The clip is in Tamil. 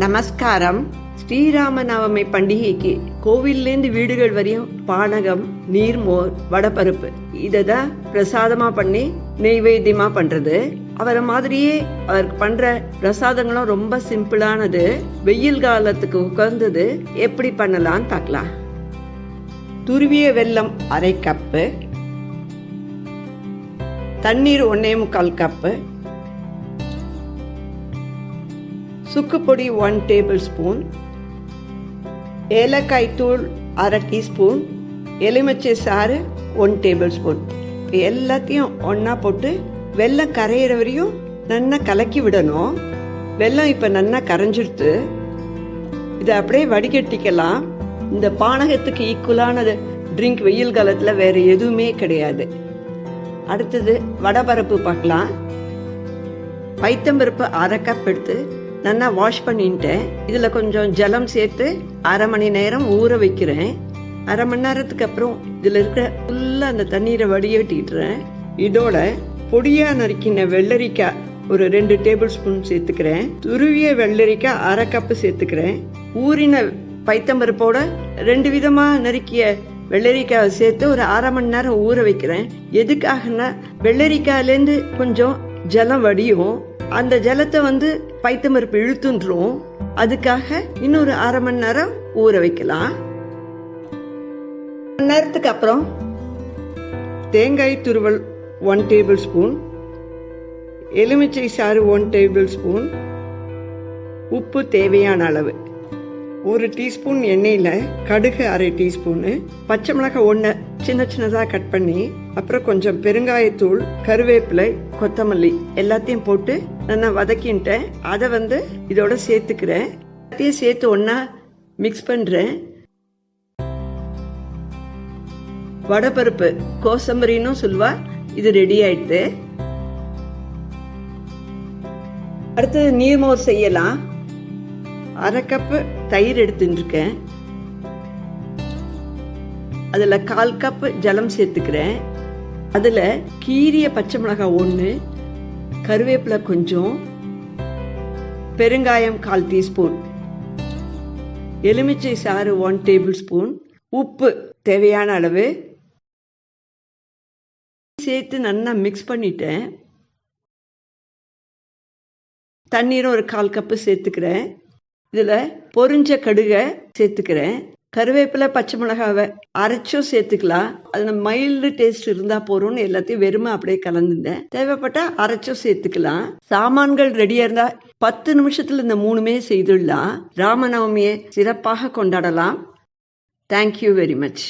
நமஸ்காரம். ஸ்ரீ ராமநவமி பண்டிகைக்கு கோவில்லேருந்து வீடுகள் வரையும் பானகம், நீர்மோர், வடப்பருப்பு இததான் பிரசாதமா பண்ணி நெய்வேத்தியமா பண்றது. அவரை மாதிரியே அவருக்கு பண்ற பிரசாதங்களும் ரொம்ப சிம்பிளானது. வெயில் காலத்துக்கு உகந்தது. எப்படி பண்ணலாம் பார்க்கலாம். துருவிய வெல்லம் 1/2 கப்பு, தண்ணீர் 1.25 கப்பு, சுக்குப்பொடி 1 டேபிள் ஸ்பூன், ஏலக்காய் தூள் 1/2 டீஸ்பூன், எலுமிச்சை சாறு 1 டேபிள் ஸ்பூன். எல்லாத்தையும் ஒன்னா போட்டு வெல்லம் கரையிற வரையும் நல்லா கலக்கி விடணும். வெல்லம் இப்ப நல்லா கரைஞ்சிடுத்து. இதை அப்படியே வடிகட்டிக்கலாம். இந்த பானகத்துக்கு ஈக்குவலான ட்ரிங்க் வெயில் காலத்துல வேற எதுவுமே கிடையாது. அடுத்தது வடபருப்பு பார்க்கலாம். பைத்தம்பருப்பு 1/2 கப் எடுத்து நல்லா வாஷ் பண்ணிட்டேன். இதுல கொஞ்சம் ஜலம் சேர்த்து 1/2 மணி நேரம் ஊற வைக்கிறேன். 1/2 மணி நேரத்துக்கு அப்புறம் இதுல இருக்கிற ஃபுல்லா அந்த தண்ணீரை வடிகட்டிடுறேன். இதோட பொடியா நறுக்கின வெள்ளரிக்காய் ஒரு 2 டேபிள் ஸ்பூன் சேர்த்துக்கிறேன். துருவிய வெள்ளரிக்காய் 1/2 கப்பு சேர்த்துக்கிறேன். ஊறின பைத்தம்பருப்போட 2 விதமா நறுக்கிய வெள்ளரிக்காயை சேர்த்து ஒரு 1/2 மணி நேரம் ஊற வைக்கிறேன். எதுக்காகனா வெள்ளரிக்காயிலேருந்து கொஞ்சம் ஜலம் வடியும். அந்த ஜலத்தை பைத்தம்பருப்பு இழுத்துன்றோம். அதுக்காக இன்னொரு 1/2 மணி நேரம் ஊற வைக்கலாம். மணி நேரத்துக்கு அப்புறம் தேங்காய் துருவல் 1 டேபிள் ஸ்பூன், எலுமிச்சை சாறு 1 டேபிள் ஸ்பூன், உப்பு தேவையான அளவு, 1 டீஸ்பூன் எண்ணெயில கடுகு 1/2 டீஸ்பூனு, பச்சை மிளகாய் 1 சின்ன சின்னதா கட் பண்ணி, அப்புறம் கொஞ்சம் பெருங்காயத்தூள், கருவேப்பிலை, கொத்தமல்லி எல்லாத்தையும் போட்டு நல்லா வதக்கிட்டேன். அதை இதோட சேர்த்துக்கிறேன். எல்லாத்தையும் சேர்த்து ஒன்னா மிக்ஸ் பண்றேன். வடபருப்பு கோசம்பரின்னு சொல்லுவா. இது ரெடி ஆயிடுது. அடுத்தது நீர்மோர் செய்யலாம். 1/2 கப்பு தயிர் எடுத்துட்டு இருக்கேன். அதுல 1/4 கப்பு ஜலம் சேர்த்துக்கிறேன். அதுல கீரிய பச்சை மிளகாய் 1, கருவேப்பிலை கொஞ்சம், பெருங்காயம் 1/4 டீஸ்பூன், எலுமிச்சை சாறு 1 டேபிள் ஸ்பூன், உப்பு தேவையான அளவு சேர்த்து நல்லா மிக்ஸ் பண்ணிட்டேன். தண்ணீரும் ஒரு 1/4 கப்பு சேர்த்துக்கிறேன். இதுல பொரிஞ்ச கடுகை சேர்த்துக்கிறேன். கருவேப்பிலை, பச்சை மிளகாவை அரைச்சும் சேர்த்துக்கலாம். அது மைல்டு டேஸ்ட் இருந்தா போறோம்னு எல்லாத்தையும் வெறுமை அப்படியே கலந்துட்டேன். தேவைப்பட்டா அரைச்சும் சேர்த்துக்கலாம். சாமான்கள் ரெடியா இருந்தா 10 நிமிஷத்துல இந்த 3மே செய்துடலாம். ராமநவமியை சிறப்பாக கொண்டாடலாம். Thank you very much.